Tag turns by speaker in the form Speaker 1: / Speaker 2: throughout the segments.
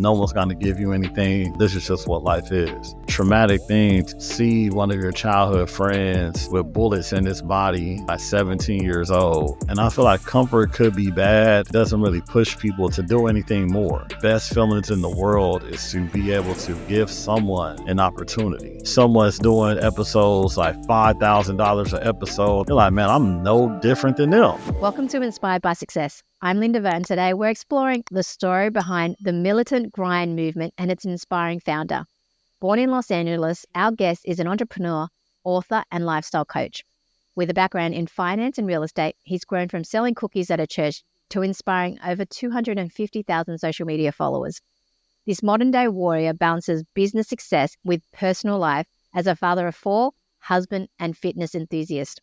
Speaker 1: No one's going to give you anything. This is just what life is. Traumatic things. See one of your childhood friends with bullets in his body at 17 years old. And I feel like comfort could be bad. It doesn't really push people to do anything more. Best feelings in the world is to be able to give someone an opportunity. Someone's doing episodes like $5,000 an episode. You're like, man, I'm no different than them.
Speaker 2: Welcome to Inspired by Success. I'm Linda Verne. Today we're exploring the story behind the Militant Grind movement and its inspiring founder. Born in Los Angeles, our guest is an entrepreneur, author, and lifestyle coach. With a background in finance and real estate, he's grown from selling cookies at a church to inspiring over 250,000 social media followers. This modern-day warrior balances business success with personal life as a father of four, husband, and fitness enthusiast.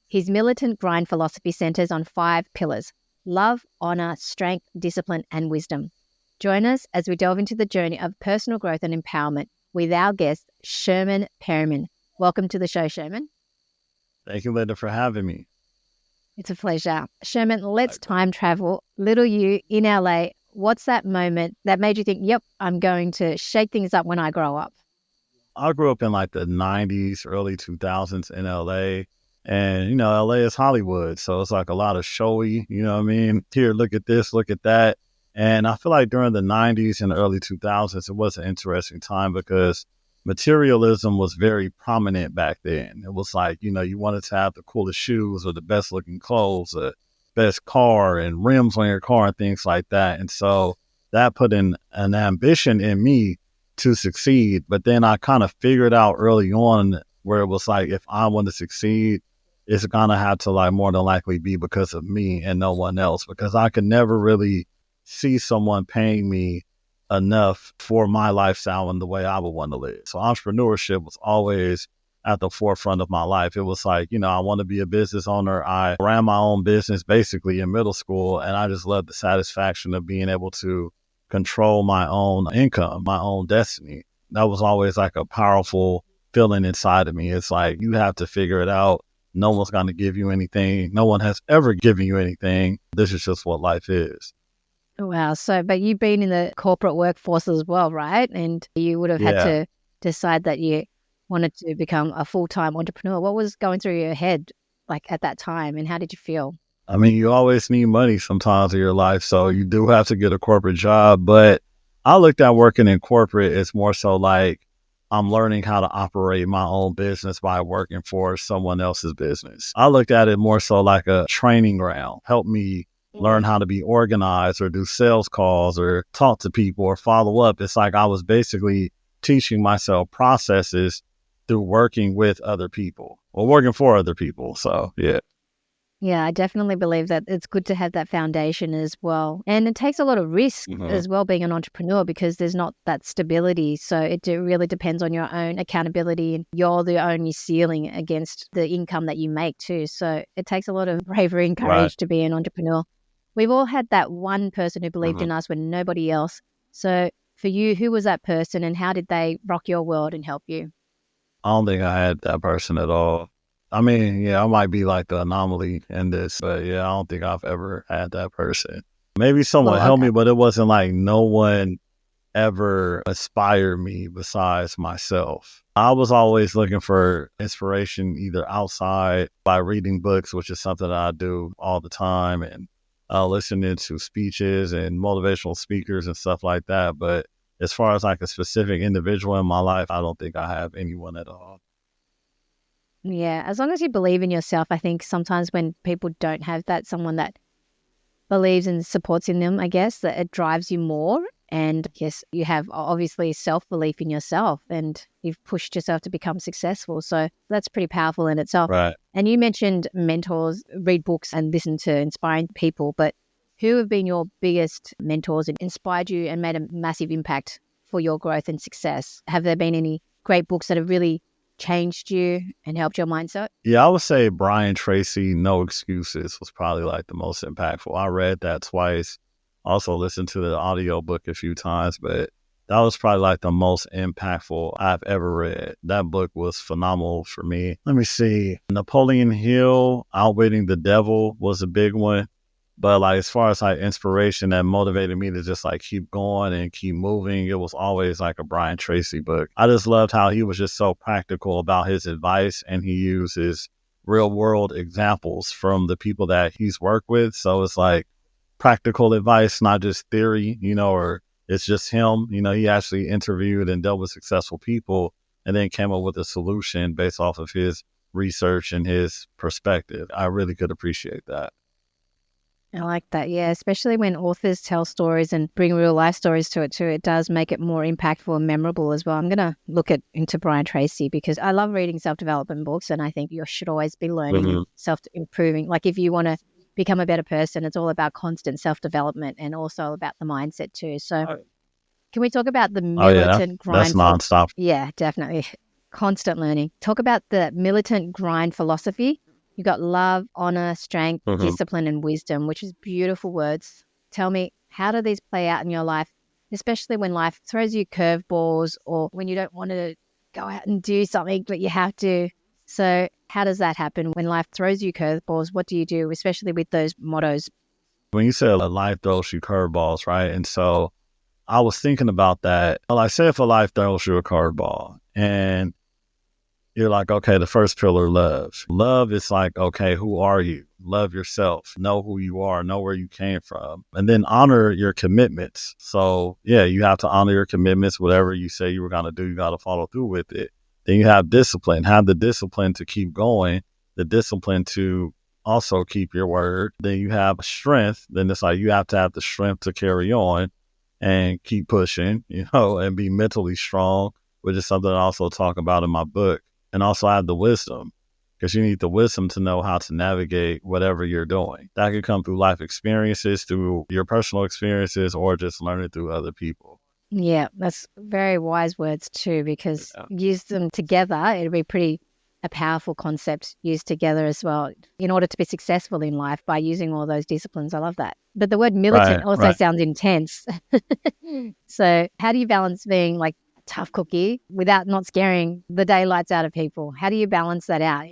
Speaker 2: His Militant Grind philosophy centers on 5 pillars: love, honor, strength, discipline, and wisdom. Join us as we delve into the journey of personal growth and empowerment with our guest, Sherman Perryman. Welcome to the show, Sherman.
Speaker 1: Thank you, Linda, for having me.
Speaker 2: It's a pleasure. Sherman, let's time travel. Little you in LA, what's that moment that made you think, yep, I'm going to shake things up when I grow up?
Speaker 1: I grew up in like the 90s, early 2000s in LA. And, LA is Hollywood. So it's like a lot of showy, you know what I mean? Here, look at this, look at that. And I feel like during the 90s and the early 2000s, it was an interesting time because materialism was very prominent back then. It was like, you wanted to have the coolest shoes or the best looking clothes, the best car and rims on your car and things like that. And so that put in an ambition in me to succeed. But then I kind of figured out early on where it was like, if I want to succeed, it's going to have to like more than likely be because of me and no one else, because I could never really see someone paying me enough for my lifestyle and the way I would want to live. So entrepreneurship was always at the forefront of my life. It was like, I want to be a business owner. I ran my own business basically in middle school, and I just loved the satisfaction of being able to control my own income, my own destiny. That was always like a powerful feeling inside of me. It's like, you have to figure it out. No one's going to give you anything. No one has ever given you anything. This is just what life is.
Speaker 2: Wow. So, but you've been in the corporate workforce as well, right? And you would have had to decide that you wanted to become a full-time entrepreneur. What was going through your head like at that time, and how did you feel?
Speaker 1: I mean, you always need money sometimes in your life, so you do have to get a corporate job. But I looked at working in corporate as more so like I'm learning how to operate my own business by working for someone else's business. I looked at it more so like a training ground, help me learn how to be organized or do sales calls or talk to people or follow up. It's like I was basically teaching myself processes through working with other people or working for other people. So, yeah.
Speaker 2: Yeah, I definitely believe that it's good to have that foundation as well. And it takes a lot of risk as well being an entrepreneur, because there's not that stability. So it really depends on your own accountability, and you're the only ceiling against the income that you make too. So it takes a lot of bravery and courage to be an entrepreneur. We've all had that one person who believed in us when nobody else. So for you, who was that person, and how did they rock your world and help you?
Speaker 1: I don't think I had that person at all. I mean, I might be like the anomaly in this, but I don't think I've ever had that person. Maybe someone helped me, but it wasn't like no one ever inspired me besides myself. I was always looking for inspiration either outside by reading books, which is something that I do all the time, and listening to speeches and motivational speakers and stuff like that. But as far as like a specific individual in my life, I don't think I have anyone at all.
Speaker 2: Yeah, as long as you believe in yourself. I think sometimes when people don't have that, someone that believes and supports in them, I guess, that it drives you more. And yes, you have obviously self-belief in yourself, and you've pushed yourself to become successful. So that's pretty powerful in itself.
Speaker 1: Right.
Speaker 2: And you mentioned mentors, read books and listen to inspiring people, but who have been your biggest mentors and inspired you and made a massive impact for your growth and success? Have there been any great books that have really changed you and helped your mindset?
Speaker 1: Yeah, I would say Brian Tracy, No Excuses, was probably like the most impactful. I read that twice. Also listened to the audiobook a few times, but that was probably like the most impactful I've ever read. That book was phenomenal for me. Let me see. Napoleon Hill, Outwitting the Devil was a big one. But like as far as like inspiration that motivated me to just like keep going and keep moving, it was always like a Brian Tracy book. I just loved how he was just so practical about his advice, and he uses real world examples from the people that he's worked with. So it's like practical advice, not just theory, or it's just him. He actually interviewed and dealt with successful people and then came up with a solution based off of his research and his perspective. I really could appreciate that.
Speaker 2: I like that. Yeah, especially when authors tell stories and bring real life stories to it too. It does make it more impactful and memorable as well. I'm going to look into Brian Tracy because I love reading self-development books, and I think you should always be learning and self-improving. Like if you want to become a better person, it's all about constant self-development and also about the mindset too. So can we talk about the
Speaker 1: Oh yeah,
Speaker 2: militant
Speaker 1: that's
Speaker 2: grind?
Speaker 1: nonstop.
Speaker 2: Yeah, definitely. Constant learning. Talk about the militant grind philosophy. You got love, honor, strength,
Speaker 1: hmm
Speaker 2: discipline, and wisdom, which is beautiful words. Tell me, how do these play out in your life, especially when life throws you curveballs or when you don't want to go out and do something, but you have to? So, how does that happen when life throws you curveballs? What do you do, especially with those mottos?
Speaker 1: When you said life throws you curveballs, right? And so I was thinking about that. Well, I said, if a life throws you a curveball, and you're like, okay, the first pillar, love. Love is like, okay, who are you? Love yourself. Know who you are. Know where you came from. And then honor your commitments. So, yeah, you have to honor your commitments. Whatever you say you were going to do, you got to follow through with it. Then you have discipline. Have the discipline to keep going, the discipline to also keep your word. Then you have strength. Then it's like you have to have the strength to carry on and keep pushing, and be mentally strong, which is something I also talk about in my book. And also have the wisdom, because you need the wisdom to know how to navigate whatever you're doing. That could come through life experiences, through your personal experiences, or just learning through other people.
Speaker 2: Yeah, that's very wise words too, because
Speaker 1: Yeah.
Speaker 2: use them together, it'll be pretty a powerful concept used together as well in order to be successful in life by using all those disciplines. I love that. But the word militant
Speaker 1: Right,
Speaker 2: also
Speaker 1: right.
Speaker 2: sounds intense. So how do you balance being like a tough cookie without not scaring the daylights out of people? How do you balance that out?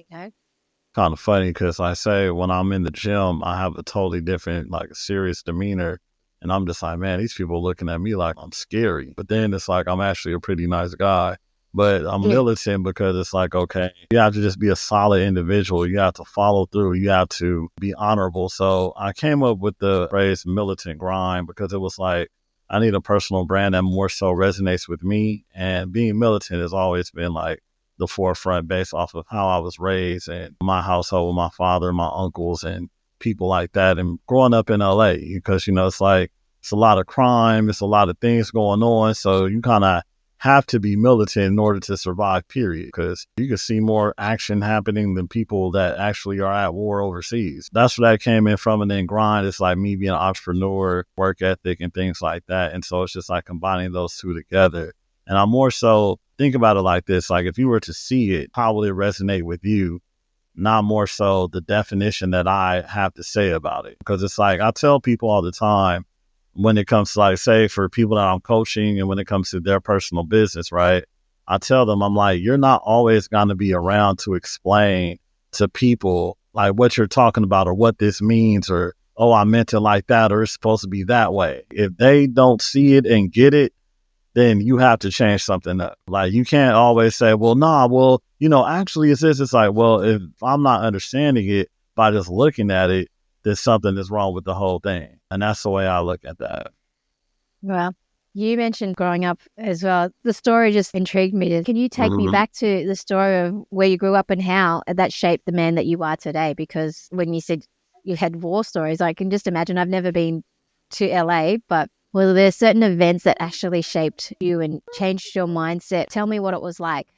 Speaker 1: Kind of funny because I say when I'm in the gym, I have a totally different, like, serious demeanor. And I'm just like, man, these people looking at me like I'm scary. But then it's like, I'm actually a pretty nice guy. But I'm
Speaker 2: Yeah.
Speaker 1: militant because it's like, okay, you have to just be a solid individual. You have to follow through. You have to be honorable. So I came up with the phrase militant grind because it was like, I need a personal brand that more so resonates with me. And being militant has always been like the forefront based off of how I was raised and my household with my father, my uncles, and people like that. And growing up in LA, because, it's like, it's a lot of crime, it's a lot of things going on. So you kind of have to be militant in order to survive, period. Because you can see more action happening than people that actually are at war overseas. That's where that came in from. And then grind is like me being an entrepreneur, work ethic, and things like that. And so it's just like combining those two together. And I'm more so think about it like this: like, if you were to see it, how will it resonate with you? Not more so the definition that I have to say about it. Because it's like, I tell people all the time when it comes to, like, say, for people that I'm coaching and when it comes to their personal business, right? I tell them, I'm like, you're not always going to be around to explain to people like what you're talking about or what this means, or, oh, I meant it like that, or it's supposed to be that way. If they don't see it and get it, then you have to change something up. Like, you can't always say, well, nah, well, actually it's this. It's like, well, if I'm not understanding it by just looking at it, then something is wrong with the whole thing. And that's the way I look at that.
Speaker 2: Well, you mentioned growing up as well. The story just intrigued me. Can you take me
Speaker 1: Mhm.
Speaker 2: back to the story of where you grew up and how that shaped the man that you are today? Because when you said you had war stories, I can just imagine. I've never been to LA, but were there certain events that actually shaped you and changed your mindset? Tell me what it was like.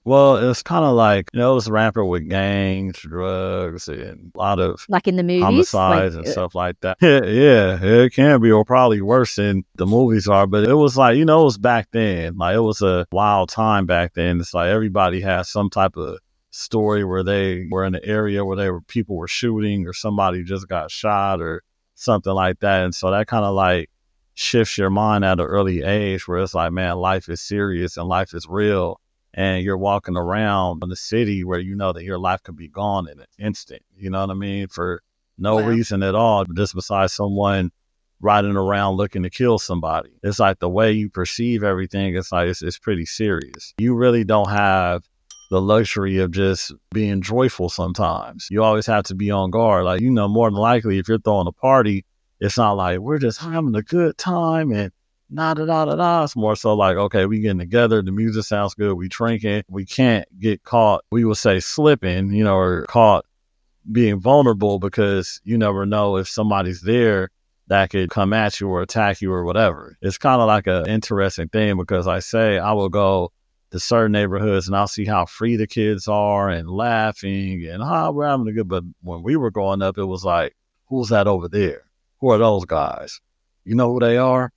Speaker 1: Well, it's kind of like, it was rampant with gangs, drugs, and a lot of
Speaker 2: Like in the movies? Like,
Speaker 1: homicides and stuff like that. Yeah, it can be, or probably worse than the movies are. But it was like, it was back then. Like, it was a wild time back then. It's like everybody has some type of story where they were in an area where people were shooting, or somebody just got shot or something like that. And so that kind of like shifts your mind at an early age, where it's like, man, life is serious and life is real. And you're walking around in the city where you know that your life could be gone in an instant. You know what I mean? For No reason at all, just besides someone riding around looking to kill somebody. It's like the way you perceive everything, it's like it's pretty serious. You really don't have the luxury of just being joyful sometimes. You always have to be on guard. Like, more than likely, if you're throwing a party, it's not like we're just having a good time and da. It's more so like, okay, we getting together, the music sounds good, we drinking. We can't get caught, we would say, slipping, or caught being vulnerable, because you never know if somebody's there that could come at you or attack you or whatever. It's kind of like an interesting thing, because I will go to certain neighborhoods and I'll see how free the kids are and laughing and we're having a good, but when we were growing up, it was like, who's that over there? Who are those guys? You know who they are?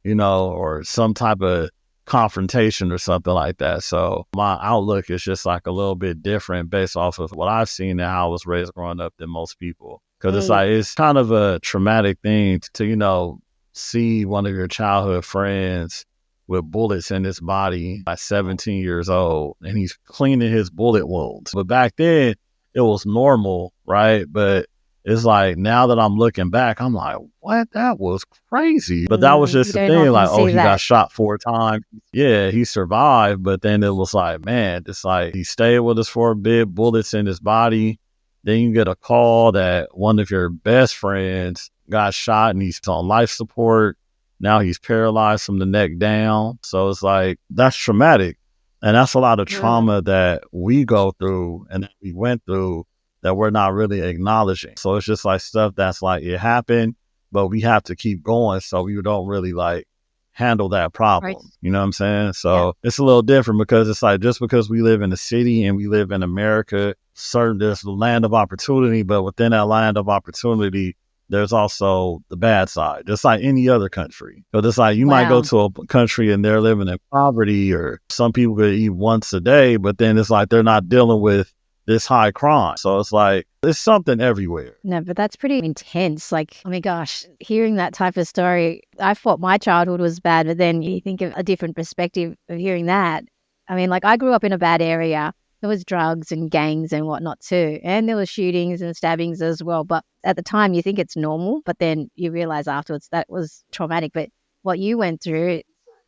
Speaker 1: Or some type of confrontation or something like that. So my outlook is just like a little bit different based off of what I've seen and how I was raised growing up than most people. Because it's like, it's kind of a traumatic thing to, see one of your childhood friends with bullets in his body at 17 years old, and he's cleaning his bullet wounds. But back then, it was normal, right? But it's like, now that I'm looking back, I'm like, what? That was crazy. But that was just the thing. Like, he got shot 4 times. Yeah, he survived. But then it was like, man, it's like he stayed with us for a bit, bullets in his body. Then you get a call that one of your best friends got shot and he's on life support. Now he's paralyzed from the neck down. So it's like, that's traumatic. And that's a lot of trauma that we go through and that we went through that we're not really acknowledging. So it's just like stuff that's like, it happened, but we have to keep going so we don't really like handle that problem. Right. You know what I'm saying? So it's a little different, because it's like, just because we live in a city and we live in America, there's the land of opportunity, but within that land of opportunity, there's also the bad side, just like any other country. But it's like, you might go to a country and they're living in poverty, or some people could eat once a day, but then it's like they're not dealing with this high crime. So it's like, there's something everywhere.
Speaker 2: No, but that's pretty intense. Like, oh my gosh, hearing that type of story, I thought my childhood was bad, but then you think of a different perspective of hearing that. I mean, like, I grew up in a bad area. There was drugs and gangs and whatnot too. And there was shootings and stabbings as well. But at the time you think it's normal, but then you realize afterwards that was traumatic. But what you went through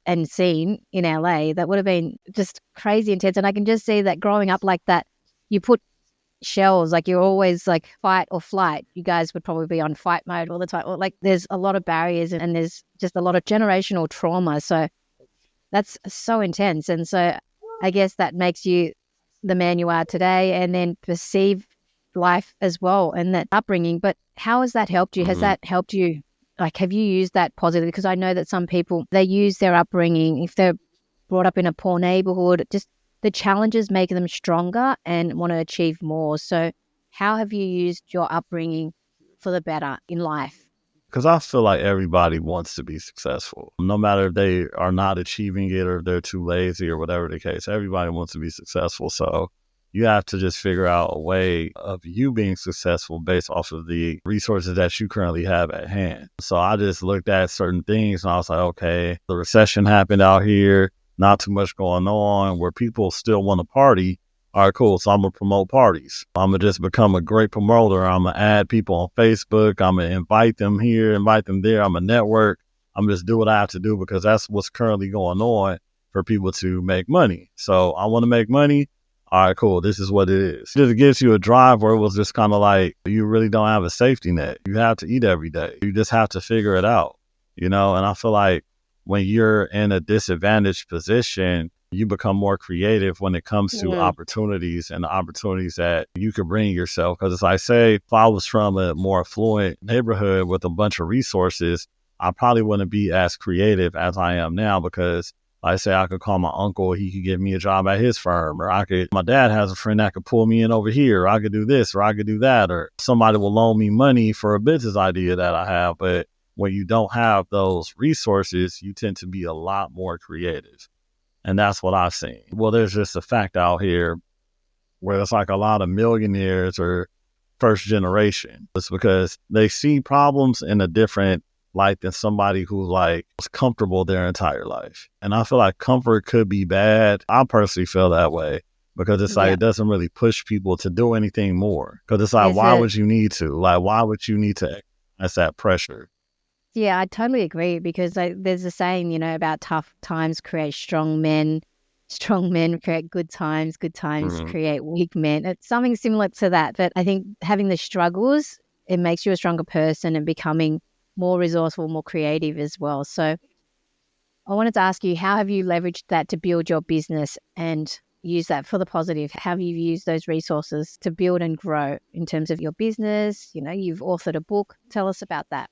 Speaker 2: and seen in LA, that would have been just crazy intense. And I can just see that growing up like that, you put shells, like you're always like fight or flight. You guys would probably be on fight mode all the time. Or like there's a lot of barriers and there's just a lot of generational trauma. So that's so intense. And so I guess that makes you the man you are today, and then perceive life as well and that upbringing. But how has that helped you? Has that helped you? Like, have you used that positively? Because I know that some people, they use their upbringing, if they're brought up in a poor neighborhood, just the challenges make them stronger and want to achieve more. So how have you used your upbringing for the better in life?
Speaker 1: Because I feel like everybody wants to be successful, no matter if they are not achieving it or if they're too lazy or whatever the case. Everybody wants to be successful. So you have to just figure out a way of you being successful based off of the resources that you currently have at hand. So I just looked at certain things and I was like, okay, the recession happened out here, not too much going on, where people still want to party. All right, cool. So I'm going to promote parties. I'm going to just become a great promoter. I'm going to add people on Facebook. I'm going to invite them here, invite them there. I'm going to network. I'm just do what I have to do, because that's what's currently going on for people to make money. So I want to make money. All right, cool. This is what it is. It just gives you a drive where it was just kind of like, you really don't have a safety net. You have to eat every day. You just have to figure it out, and I feel like when you're in a disadvantaged position, you become more creative when it comes to opportunities and the opportunities that you could bring yourself. Because as I say, if I was from a more affluent neighborhood with a bunch of resources, I probably wouldn't be as creative as I am now, because like I say, I could call my uncle, he could give me a job at his firm, or my dad has a friend that could pull me in over here, or I could do this, or I could do that, or somebody will loan me money for a business idea that I have. But when you don't have those resources, you tend to be a lot more creative. And that's what I've seen. Well, there's just a fact out here where it's like a lot of millionaires are first generation. It's because they see problems in a different light than somebody who like was comfortable their entire life. And I feel like comfort could be bad. I personally feel that way. because it's like
Speaker 2: Yeah.
Speaker 1: it doesn't really push people to do anything more. Because it's like,
Speaker 2: Is
Speaker 1: why
Speaker 2: it?
Speaker 1: would you need to? Like, why would you need to exercise that pressure?
Speaker 2: Yeah, I totally agree because there's a saying, about tough times create strong men create good times
Speaker 1: Mhm.
Speaker 2: create weak men. It's something similar to that. But I think having the struggles, it makes you a stronger person and becoming more resourceful, more creative as well. So I wanted to ask you, how have you leveraged that to build your business and use that for the positive? How have you used those resources to build and grow in terms of your business? You've authored a book. Tell us about that.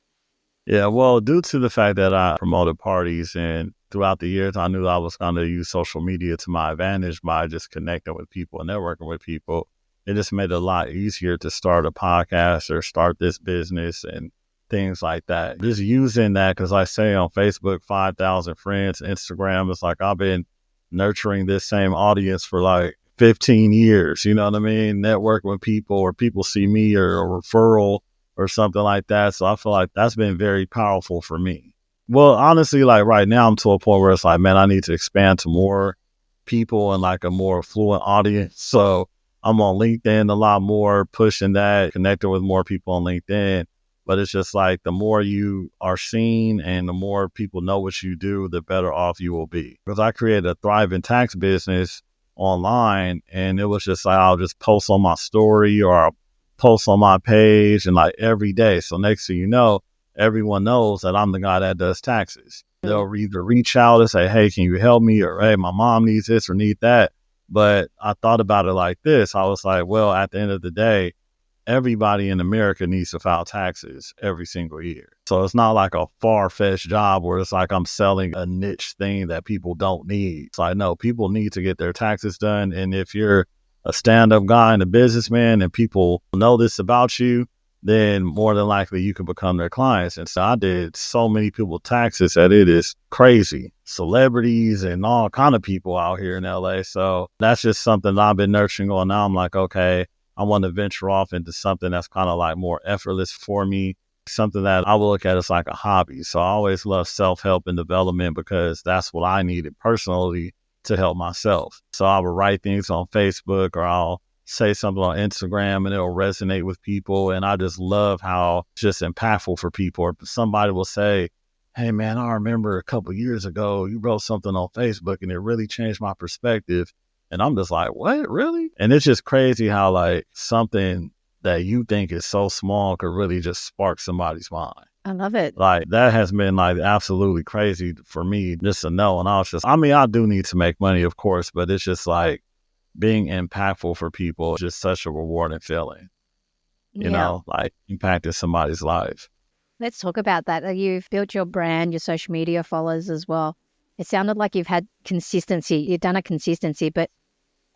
Speaker 1: Yeah, well, due to the fact that I promoted parties and throughout the years, I knew I was going to use social media to my advantage by just connecting with people and networking with people. It just made it a lot easier to start a podcast or start this business and things like that. Just using that, because I say on Facebook, 5,000 friends, Instagram, it's like I've been nurturing this same audience for like 15 years. You know what I mean? Network with people, or people see me, or a referral or something like that. So I feel like that's been very powerful for me. Well, honestly, like right now, I'm to a point where it's like, man, I need to expand to more people and like a more fluent audience. So I'm on LinkedIn a lot more, pushing that, connecting with more people on LinkedIn. But it's just like the more you are seen and the more people know what you do, the better off you will be. Because I created a thriving tax business online, and it was just like I'll just post on my story, or I'll post on my page, and like every day. So next thing you know, everyone knows that I'm the guy that does taxes.
Speaker 2: Mm.
Speaker 1: They'll either reach out and say, hey, can you help me? Or, hey, my mom needs this or need that. But I thought about it like this. I was like, well, at the end of the day, everybody in America needs to file taxes every single year. So it's not like a far-fetched job where it's like I'm selling a niche thing that people don't need. So I know people need to get their taxes done. And if you're a stand-up guy and a businessman and people know this about you, then more than likely you can become their clients. And so I did so many people taxes that it is crazy. Celebrities and all kind of people out here in LA. So that's just something I've been nurturing on. Now I'm like, okay, I want to venture off into something that's kind of like more effortless for me, something that I will look at as like a hobby. So I always love self-help and development because that's what I needed personally to help myself. So I will write things on Facebook, or I'll say something on Instagram, and it'll resonate with people. And I just love how it's just impactful for people. Or somebody will say, hey man, I remember a couple years ago you wrote something on Facebook and it really changed my perspective. And I'm just like, what, really? And it's just crazy how like something that you think is so small could really just spark somebody's mind.
Speaker 2: I love it.
Speaker 1: Like that has been like absolutely crazy for me just to know. And I was just, I mean, I do need to make money, of course, but it's just like being impactful for people is just such a rewarding feeling,
Speaker 2: Yeah.
Speaker 1: like impacting somebody's life.
Speaker 2: Let's talk about that. You've built your brand, your social media followers as well. It sounded like you've had consistency. You've done a consistency, but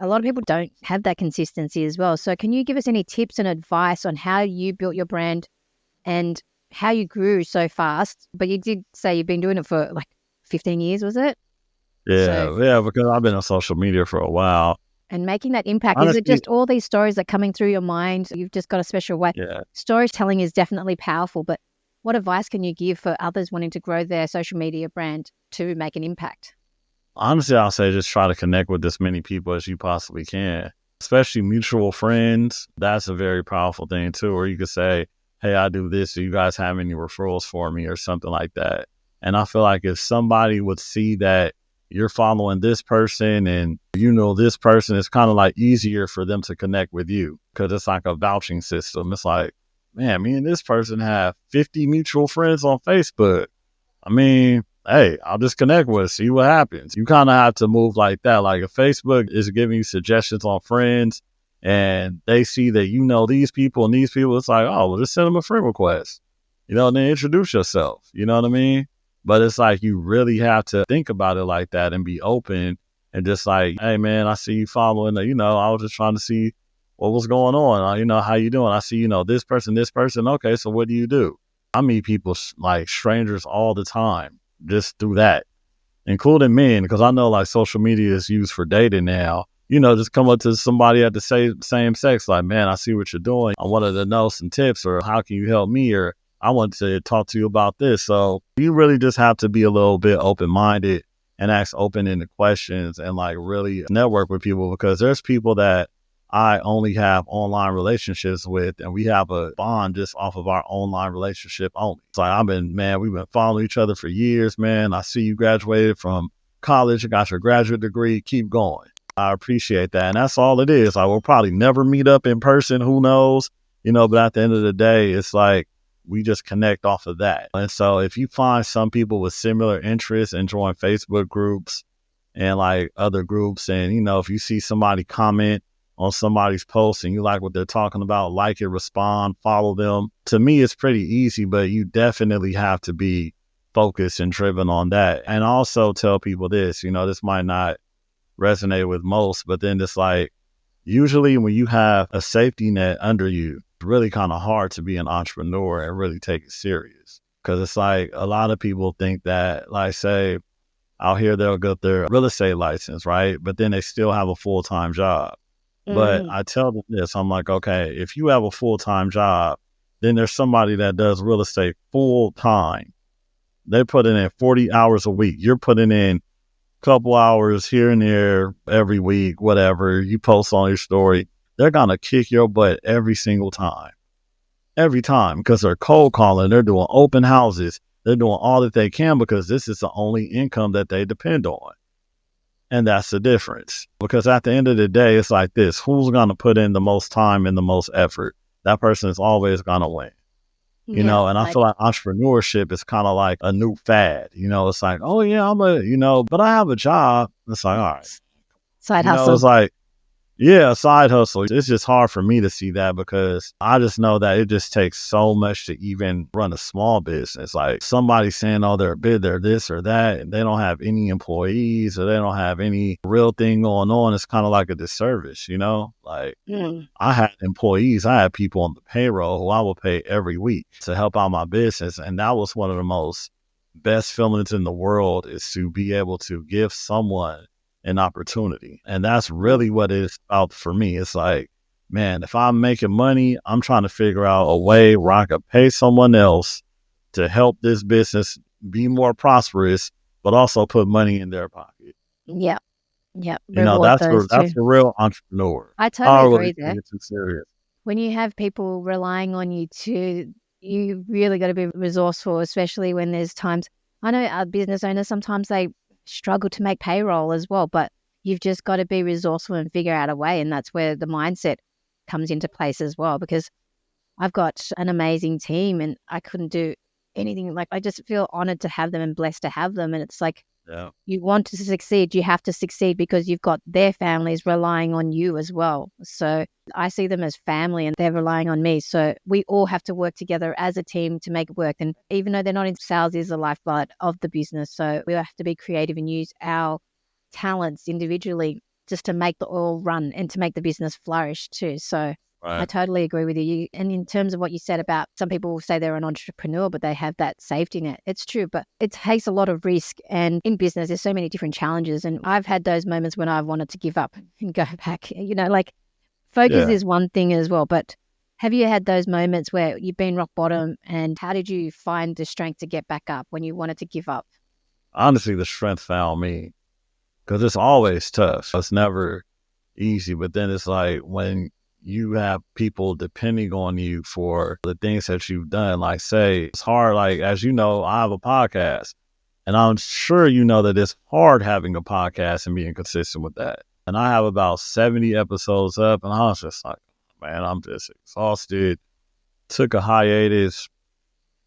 Speaker 2: a lot of people don't have that consistency as well. So can you give us any tips and advice on how you built your brand and how you grew so fast? But you did say you've been doing it for like 15 years, was it? So,
Speaker 1: Yeah, because I've been on social media for a while.
Speaker 2: and making that impact, is it
Speaker 1: Honestly,
Speaker 2: just all these stories that are coming through your mind? You've just got a special way.
Speaker 1: yeah.
Speaker 2: Storytelling is definitely powerful, but what advice can you give for others wanting to grow their social media brand to make an impact?
Speaker 1: Honestly, I'll say just try to connect with as many people as you possibly can, especially mutual friends. That's a very powerful thing too, where you could say, hey, I do this. Do you guys have any referrals for me or something like that? And I feel like if somebody would see that you're following this person and you know this person, it's kind of like easier for them to connect with you because it's like a vouching system. It's like, man, me and this person have 50 mutual friends on Facebook. I mean, hey, I'll just connect with, see what happens. You kind of have to move like that. Like if Facebook is giving you suggestions on friends and they see that you know these people and these people, it's like, oh, well, just send them a friend request, and then introduce yourself. You know what I mean? But it's like you really have to think about it like that and be open and just like, hey, man, I see you following. I was just trying to see what was going on. How you doing? I see, this person, this person. Okay, so what do you do? I meet people like strangers all the time just through that, including men, because I know like social media is used for dating now. Just come up to somebody at the same sex, like, man, I see what you're doing. I wanted to know some tips, or how can you help me, or I want to talk to you about this. So you really just have to be a little bit open minded and ask open-ended questions and like really network with people, because there's people that I only have online relationships with, and we have a bond just off of our online relationship only. It's like, we've been following each other for years, man. I see you graduated from college, you got your graduate degree, keep going. I appreciate that. And that's all it is. Like, we'll probably never meet up in person, who knows, but at the end of the day, it's like, we just connect off of that. And so if you find some people with similar interests and join Facebook groups and like other groups, and, if you see somebody comment on somebody's post and you like what they're talking about, like it, respond, follow them. To me, it's pretty easy, but you definitely have to be focused and driven on that. And also tell people this, this might not resonate with most, but then it's like, usually when you have a safety net under you, it's really kind of hard to be an entrepreneur and really take it serious. Because it's like, a lot of people think that, like, say, out here, they'll get their real estate license, right? But then they still have a full-time job. But I tell them this, I'm like, okay, if you have a full-time job, then there's somebody that does real estate full-time. They're putting in 40 hours a week. You're putting in a couple hours here and there every week, whatever. You post on your story. They're going to kick your butt every single time. Every time, because they're cold calling. They're doing open houses. They're doing all that they can because this is the only income that they depend on. And that's the difference, because at the end of the day, it's like this: who's going to put in the most time and the most effort? That person is always going to win, and I feel like entrepreneurship is kind of like a new fad. It's like, oh yeah, but I have a job. It's like, all right.
Speaker 2: Side hustle.
Speaker 1: It's like, yeah, a side hustle. It's just hard for me to see that, because I just know that it just takes so much to even run a small business. Like, somebody saying, oh, they're this or that, and they don't have any employees or they don't have any real thing going on. It's kind of like a disservice, Like, I had employees. I had people on the payroll who I would pay every week to help out my business. And that was one of the most best feelings in the world, is to be able to give someone an opportunity. And that's really what it's about for me. It's like, man, if I'm making money, I'm trying to figure out a way where I could pay someone else to help this business be more prosperous, but also put money in their pocket.
Speaker 2: Yep.
Speaker 1: That's a real entrepreneur.
Speaker 2: I totally agree there.
Speaker 1: It's serious.
Speaker 2: When you have people relying on you you really got to be resourceful, especially when there's times. I know our business owners, sometimes they struggle to make payroll as well, but you've just got to be resourceful and figure out a way. And that's where the mindset comes into place as well, because I've got an amazing team and I couldn't do anything. Like, I just feel honored to have them and blessed to have them. And it's like, you want to succeed, you have to succeed because you've got their families relying on you as well. So I see them as family and they're relying on me. So we all have to work together as a team to make it work. And even though they're not in sales, is the lifeblood of the business. So we have to be creative and use our talents individually just to make the oil run and to make the business flourish too. So right. I totally agree with you. And in terms of what you said about some people will say they're an entrepreneur, but they have that safety net. It's true, but it takes a lot of risk. And in business, there's so many different challenges. And I've had those moments when I've wanted to give up and go back. Like, focus is one thing as well. But have you had those moments where you've been rock bottom, and how did you find the strength to get back up when you wanted to give up?
Speaker 1: Honestly, the strength found me, because it's always tough. It's never easy. But then it's like, when you have people depending on you for the things that you've done, like, say, it's hard. Like, as you know, I have a podcast, and I'm sure you know that it's hard having a podcast and being consistent with that. And I have about 70 episodes up, and I was just like, man, I'm just exhausted. Took a hiatus.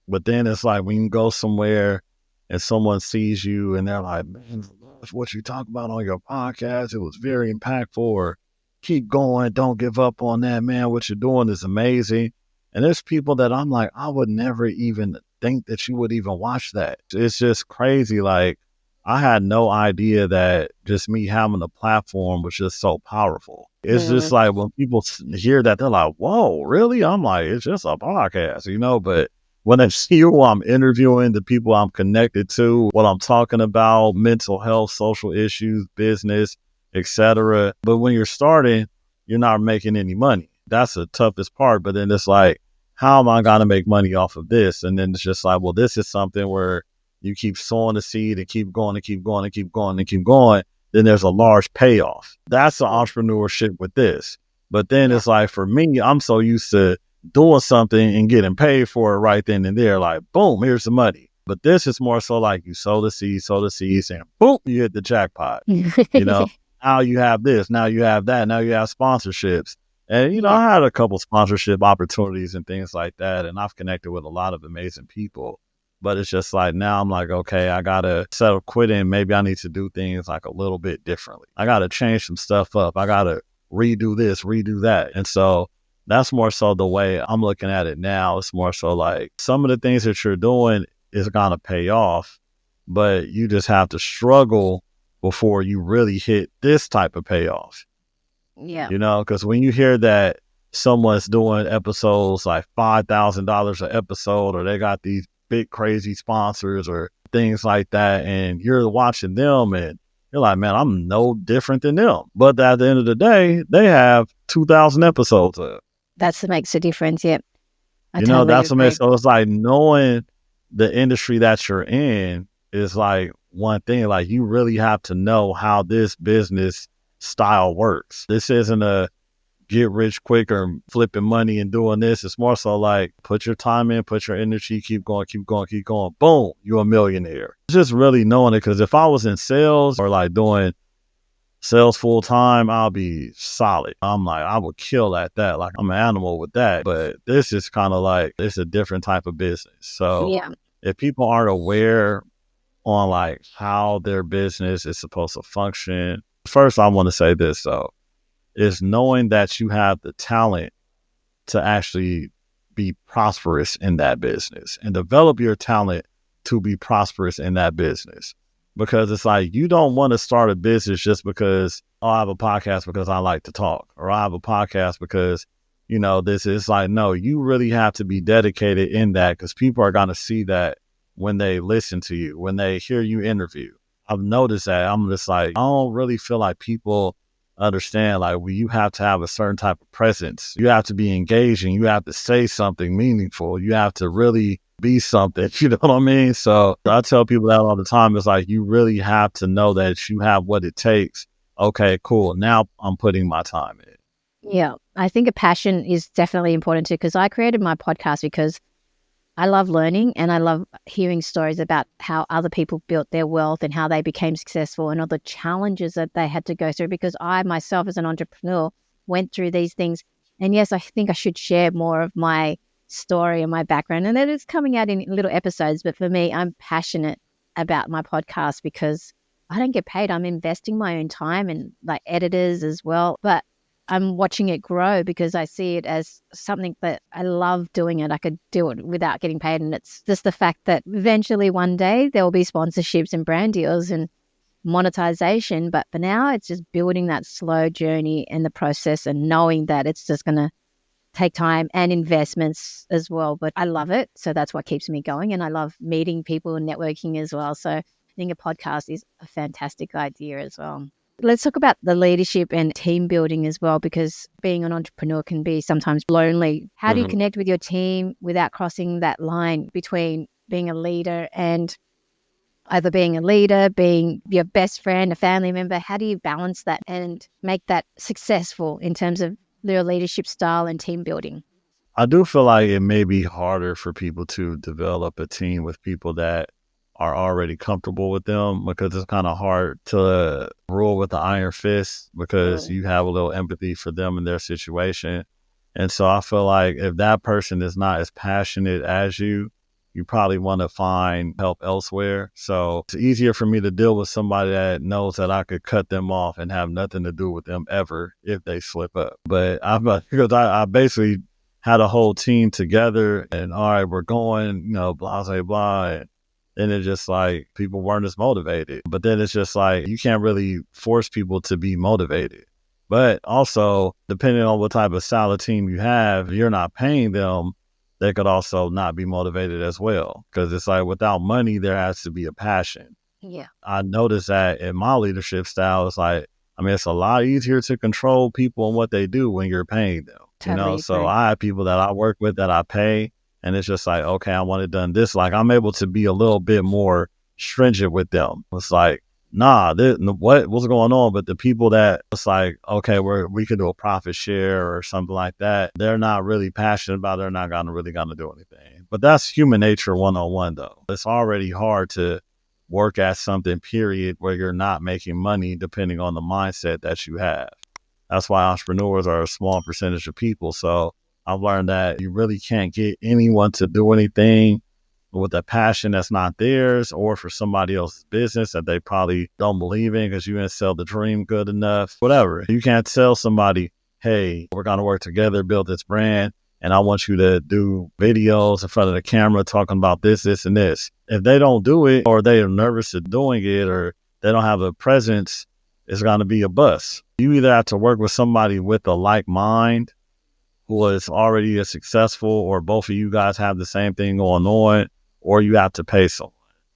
Speaker 1: But then it's like, when you go somewhere and someone sees you and they're like, man, what you talk about on your podcast, it was very impactful, or keep going, don't give up on that, man. What you're doing is amazing. And there's people that I'm like, I would never even think that you would even watch that. It's just crazy. Like, I had no idea that just me having a platform was just so powerful. It's just like, when people hear that, they're like, whoa, really? I'm like, it's just a podcast, but when I see who I'm interviewing, the people I'm connected to, what I'm talking about, mental health, social issues, business, etc. But when you're starting, you're not making any money. That's the toughest part. But then it's like, how am I going to make money off of this? And then it's just like, well, this is something where, you keep sowing the seed and keep going and keep going and keep going and keep going, then there's a large payoff. That's the entrepreneurship with this. But then it's like, for me, I'm so used to doing something and getting paid for it right then and there. Like, boom, here's the money. But this is more so like you sow the seeds, and boom, you hit the jackpot. You know, now you have this, now you have that, now you have sponsorships. And, you know, I had a couple sponsorship opportunities and things like that. And I've connected with a lot of amazing people. But it's just like, now I'm like, okay, I got to settle quitting. Maybe I need to do things like a little bit differently. I got to change some stuff up. I got to redo this, redo that. And so that's more so the way I'm looking at it now. It's more so like some of the things that you're doing is going to pay off, but you just have to struggle before you really hit this type of payoff.
Speaker 2: Yeah.
Speaker 1: You know, because when you hear that someone's doing episodes like $5,000 an episode, or they got these big crazy sponsors or things like that, and you're watching them and you're like, man, I'm no different than them. But at the end of the day, they have 2,000 episodes of.
Speaker 2: That's what makes a difference. Yep. I
Speaker 1: You know,
Speaker 2: totally
Speaker 1: that's what
Speaker 2: agree.
Speaker 1: makes, so it's like knowing the industry that you're in is like one thing. Like, you really have to know how this business style works. This isn't a get rich quick or flipping money and doing this. It's more so like, put your time in, put your energy, keep going, keep going, keep going. Boom, you're a millionaire. It's just really knowing it. Because if I was in sales or like doing sales full time, I'll be solid. I'm like, I would kill at that. Like, I'm an animal with that. But this is kind of like, it's a different type of business. So if people aren't aware on like how their business is supposed to function, first I want to say this though, is knowing that you have the talent to actually be prosperous in that business, and develop your talent to be prosperous in that business. Because it's like, you don't want to start a business just because, oh, I have a podcast because I like to talk, or I have a podcast because, you know, this is like, no, you really have to be dedicated in that, because people are going to see that when they listen to you, when they hear you interview. I've noticed that. I'm just like, I don't really feel like people understand, like, well, you have to have a certain type of presence. You have to be engaging. You have to say something meaningful. You have to really be something. You know what I mean? So I tell people that all the time. It's like, you really have to know that you have what it takes. Okay, cool. Now I'm putting my time in.
Speaker 2: Yeah. I think a passion is definitely important too, because I created my podcast because I love learning and I love hearing stories about how other people built their wealth and how they became successful and all the challenges that they had to go through, because I myself as an entrepreneur went through these things. And yes, I think I should share more of my story and my background, and it is coming out in little episodes. But for me, I'm passionate about my podcast because I don't get paid. I'm investing my own time and like editors as well. But I'm watching it grow because I see it as something that I love doing it. I could do it without getting paid. And it's just the fact that eventually one day there will be sponsorships and brand deals and monetization. But for now, it's just building that slow journey and the process, and knowing that it's just going to take time and investments as well. But I love it. So that's what keeps me going. And I love meeting people and networking as well. So I think a podcast is a fantastic idea as well. Let's talk about the leadership and team building as well, because being an entrepreneur can be sometimes lonely. How do you connect with your team without crossing that line between being a leader and either being a leader, being your best friend, a family member? How do you balance that and make that successful in terms of your leadership style and team building?
Speaker 1: I do feel like it may be harder for people to develop a team with people that are already comfortable with them, because it's kind of hard to rule with the iron fist, because you have a little empathy for them and their situation. And so I feel like if that person is not as passionate as you probably want to find help elsewhere. So it's easier for me to deal with somebody that knows that I could cut them off and have nothing to do with them ever if they slip up. But because I basically had a whole team together, and all right, we're going, you know, blah, blah, blah. And it's just like, people weren't as motivated. But then it's just like, you can't really force people to be motivated. But also, depending on what type of style of team you have, if you're not paying them, they could also not be motivated as well. Because it's like, without money, there has to be a passion.
Speaker 2: Yeah.
Speaker 1: I noticed that in my leadership style, it's like, I mean, it's a lot easier to control people and what they do when you're paying them.
Speaker 2: Totally agree.
Speaker 1: So I have people that I work with that I pay, and it's just like, okay, I want it done this. Like, I'm able to be a little bit more stringent with them. It's like, nah, what's going on? But the people that it's like, okay, we could do a profit share or something like that. They're not really passionate about it. They're not really gonna do anything. But that's human nature 101 though. It's already hard to work at something, period, where you're not making money depending on the mindset that you have. That's why entrepreneurs are a small percentage of people. So I've learned that you really can't get anyone to do anything with a passion that's not theirs, or for somebody else's business that they probably don't believe in because you didn't sell the dream good enough, whatever. You can't tell somebody, hey, we're going to work together, build this brand, and I want you to do videos in front of the camera talking about this, this, and this. If they don't do it, or they are nervous of doing it, or they don't have a presence, it's going to be a bust. You either have to work with somebody with a like mind who is already as successful, or both of you guys have the same thing going on, or you have to pay someone.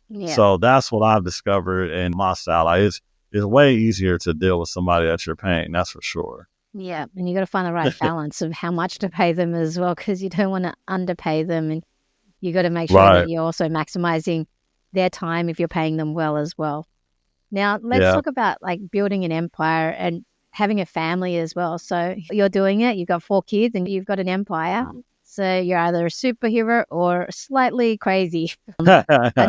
Speaker 2: Yeah.
Speaker 1: So that's what I've discovered in my style. Like it's way easier to deal with somebody that you're paying. That's for sure.
Speaker 2: Yeah. And you got to find the right balance of how much to pay them as well, because you don't want to underpay them. And you got to make sure that
Speaker 1: Right.
Speaker 2: you're also maximizing their time if you're paying them well as well. Now, let's
Speaker 1: Yeah.
Speaker 2: talk about like building an empire and having a family as well. So you're doing it, you've got 4 kids and you've got an empire. So you're either a superhero or slightly crazy,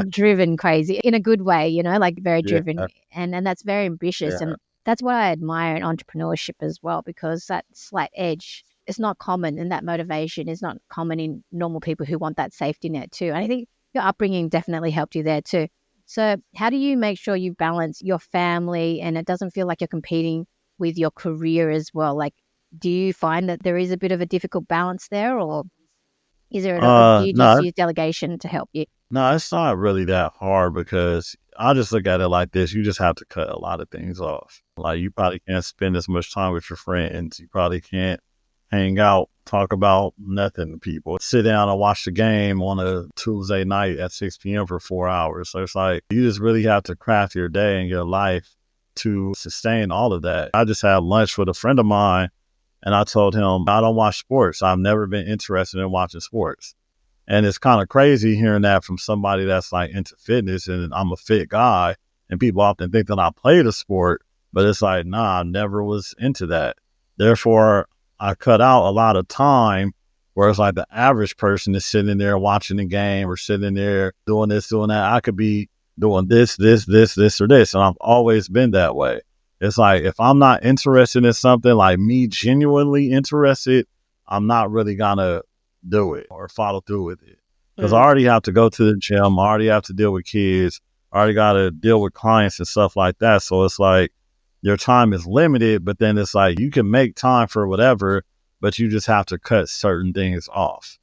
Speaker 2: driven crazy in a good way, like very
Speaker 1: Yeah.
Speaker 2: driven. And that's very ambitious.
Speaker 1: Yeah.
Speaker 2: And that's what I admire in entrepreneurship as well, because that slight edge is not common, and that motivation is not common in normal people who want that safety net too. And I think your upbringing definitely helped you there too. So how do you make sure you balance your family and it doesn't feel like you're competing with your career as well? Like, do you find that there is a bit of a difficult balance there, or is there, or do you just
Speaker 1: No,
Speaker 2: use delegation to help you?
Speaker 1: no, it's not really that hard because I just look at it like this. You just have to cut a lot of things off. Like you probably can't spend as much time with your friends. You probably can't hang out, talk about nothing to people. Sit down and watch the game on a Tuesday night at 6 p.m. for 4 hours. So it's like you just really have to craft your day and your life to sustain all of that. I just had lunch with a friend of mine and I told him, I don't watch sports. I've never been interested in watching sports. And it's kind of crazy hearing that from somebody that's like into fitness, and I'm a fit guy. And people often think that I played a sport, but it's like, nah, I never was into that. Therefore, I cut out a lot of time where it's like the average person is sitting there watching the game or sitting there doing this, doing that. I could be doing this, or this. And I've always been that way. It's like, if I'm not interested in something, like me genuinely interested, I'm not really going to do it or follow through with it. Because I already have to go to the gym. I already have to deal with kids. I already got to deal with clients and stuff like that. So it's like your time is limited, but then it's like you can make time for whatever, but you just have to cut certain things off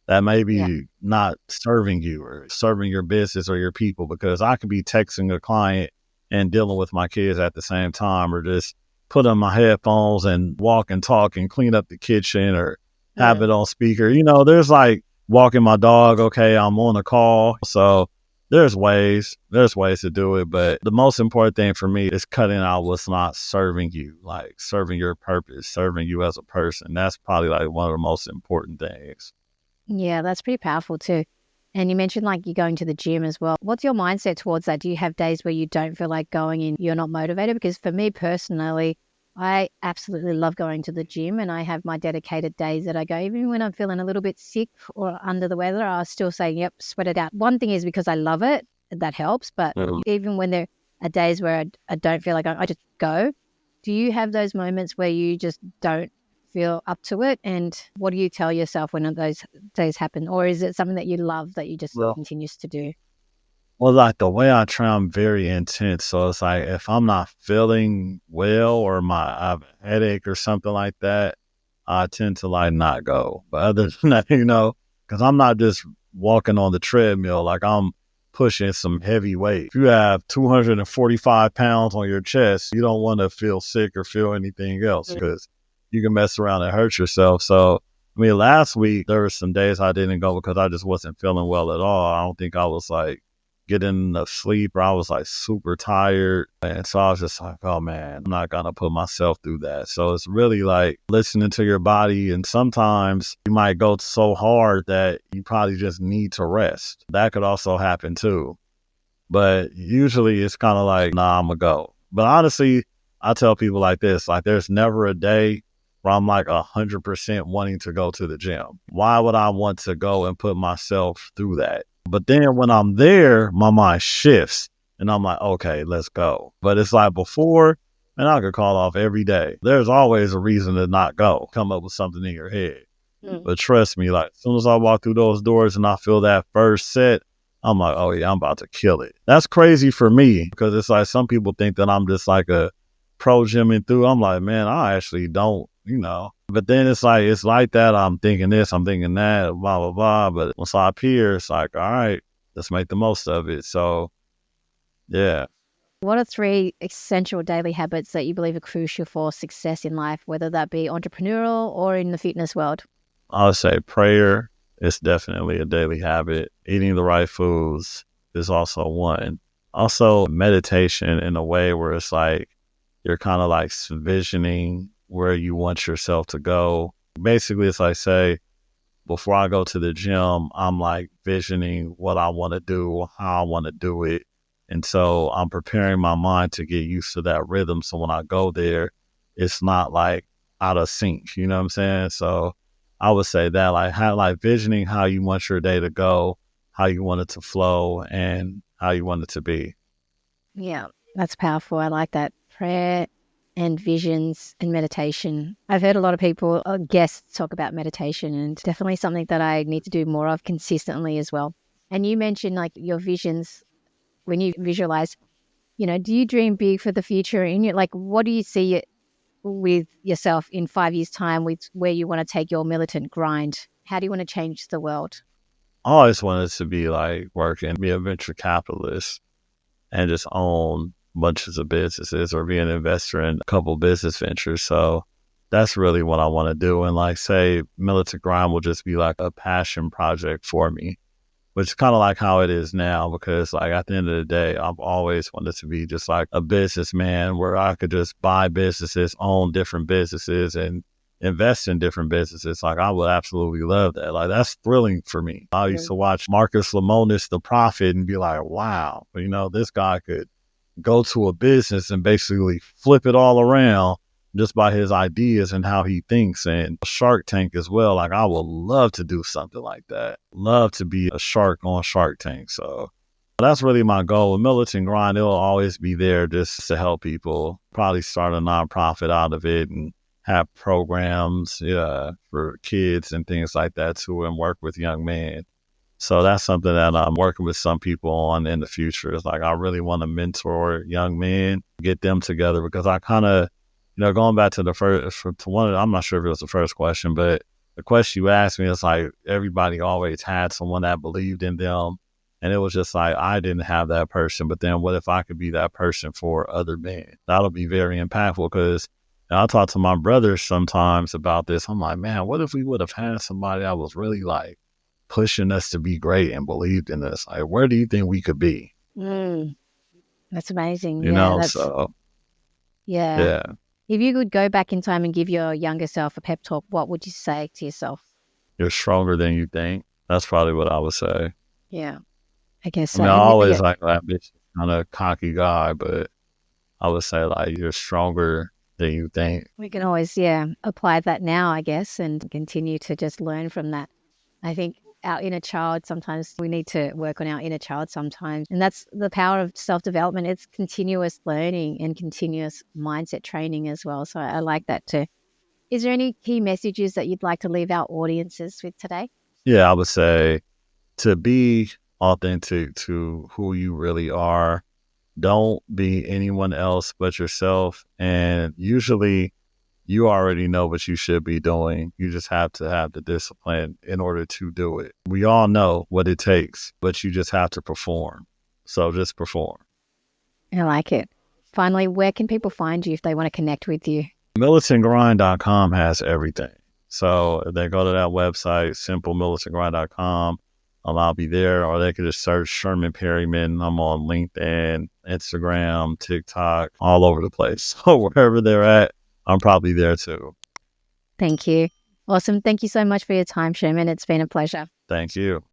Speaker 1: that may be not serving you or serving your business or your people. Because I could be texting a client and dealing with my kids at the same time, or just put on my headphones and walk and talk and clean up the kitchen, or have it on speaker. There's like walking my dog. Okay, I'm on a call. So there's ways to do it. But the most important thing for me is cutting out what's not serving you, like serving your purpose, serving you as a person. That's probably like one of the most important things.
Speaker 2: Yeah, that's pretty powerful too. And you mentioned like you're going to the gym as well. What's your mindset towards that? Do you have days where you don't feel like going and you're not motivated? Because for me personally, I absolutely love going to the gym, and I have my dedicated days that I go. Even when I'm feeling a little bit sick or under the weather, I'll still say, yep, sweat it out. One thing is because I love it, that helps. But even when there are days where I don't feel like I just go. Do you have those moments where you just don't feel up to it? And what do you tell yourself when those days happen? Or is it something that you love that you just
Speaker 1: Well,
Speaker 2: continues to do?
Speaker 1: well, like the way I train, I'm very intense. So it's like if I'm not feeling well, or I have a headache or something like that, I tend to like not go. But other than that, because I'm not just walking on the treadmill, like I'm pushing some heavy weight. If you have 245 pounds on your chest, you don't want to feel sick or feel anything else, because you can mess around and hurt yourself. So, I mean, last week, there were some days I didn't go because I just wasn't feeling well at all. I don't think I was like getting enough sleep, or I was like super tired. And so I was just like, oh man, I'm not going to put myself through that. So it's really like listening to your body. And sometimes you might go so hard that you probably just need to rest. That could also happen too. But usually it's kind of like, nah, I'm going to go. But honestly, I tell people like this, like there's never a day where I'm like 100% wanting to go to the gym. Why would I want to go and put myself through that? But then when I'm there, my mind shifts and I'm like, okay, let's go. But it's like before, and I could call off every day. There's always a reason to not go. Come up with something in your head. But trust me, like as soon as I walk through those doors and I feel that first set, I'm like, oh yeah, I'm about to kill it. That's crazy for me because it's like some people think that I'm just like a pro gymming through. I'm like, man, I actually don't, you know. But then it's like that. I'm thinking this, I'm thinking that, blah, blah, blah. But once I appear, it's like, all right, let's make the most of it. So yeah.
Speaker 2: What are three essential daily habits that you believe are crucial for success in life, whether that be entrepreneurial or in the fitness world?
Speaker 1: I would say prayer is definitely a daily habit. Eating the right foods is also one. Also, meditation in a way where it's like you're kind of like visioning where you want yourself to go. Basically, it's like, say, before I go to the gym, I'm like visioning what I want to do, how I want to do it. And so I'm preparing my mind to get used to that rhythm. So when I go there, it's not like out of sync. You know what I'm saying? So I would say that like visioning how you want your day to go, how you want it to flow, and how you want it to be.
Speaker 2: Yeah, that's powerful. I like that. Prayer and visions and meditation. I've heard a lot of people, guests, talk about meditation, and definitely something that I need to do more of consistently as well. And you mentioned like your visions when you visualize, do you dream big for the future? And you're like, what do you see with yourself in 5 years' time with where you want to take your militant grind? How do you want to change the world?
Speaker 1: I always wanted to be like working, be a venture capitalist and just own bunches of businesses or be an investor in a couple business ventures. So that's really what I want to do. And like say Militant Grind will just be like a passion project for me, which is kind of like how it is now because like at the end of the day, I've always wanted to be just like a businessman where I could just buy businesses, own different businesses and invest in different businesses. Like I would absolutely love that. Like that's thrilling for me. I used to watch Marcus Lemonis, The Prophet, and be like, wow, this guy could go to a business and basically flip it all around just by his ideas and how he thinks. And Shark Tank as well. Like I would love to do something like that. Love to be a shark on Shark Tank. So that's really my goal. With Militant Grind, it'll always be there just to help people. Probably start a nonprofit out of it and have programs for kids and things like that too, and work with young men. So that's something that I'm working with some people on in the future. It's like I really want to mentor young men, get them together because I kind of, going back to the to one, I'm not sure if it was the first question, but the question you asked me is like everybody always had someone that believed in them. And it was just like, I didn't have that person, but then what if I could be that person for other men? That'll be very impactful because I talk to my brothers sometimes about this. I'm like, man, what if we would have had somebody that was really like pushing us to be great and believed in us? Like, where do you think we could be?
Speaker 2: That's amazing. Yeah,
Speaker 1: So
Speaker 2: yeah.
Speaker 1: yeah,
Speaker 2: If you could go back in time and give your younger self a pep talk, what would you say to yourself?
Speaker 1: you're stronger than you think. That's probably what I would say.
Speaker 2: Yeah, I guess
Speaker 1: I
Speaker 2: so.
Speaker 1: mean, I
Speaker 2: And yeah,
Speaker 1: always like that bitch kind of cocky guy, but I would say like you're stronger than you think.
Speaker 2: we can always, apply that now, I guess, and continue to just learn from that. I think our inner child, sometimes we need to work on our inner child sometimes. And that's the power of self-development. It's continuous learning and continuous mindset training as well. So I like that too. Is there any key messages that you'd like to leave our audiences with today?
Speaker 1: Yeah, I would say to be authentic to who you really are. Don't be anyone else but yourself. And usually you already know what you should be doing. You just have to have the discipline in order to do it. We all know what it takes, but you just have to perform. So just perform.
Speaker 2: I like it. Finally, where can people find you if they want to connect with you?
Speaker 1: Militantgrind.com has everything. So if they go to that website, simplemilitantgrind.com, I'll be there, or they could just search Sherman Perryman. I'm on LinkedIn, Instagram, TikTok, all over the place. So wherever they're at, I'm probably there too.
Speaker 2: Thank you. Awesome. Thank you so much for your time, Sherman. It's been a pleasure.
Speaker 1: Thank you.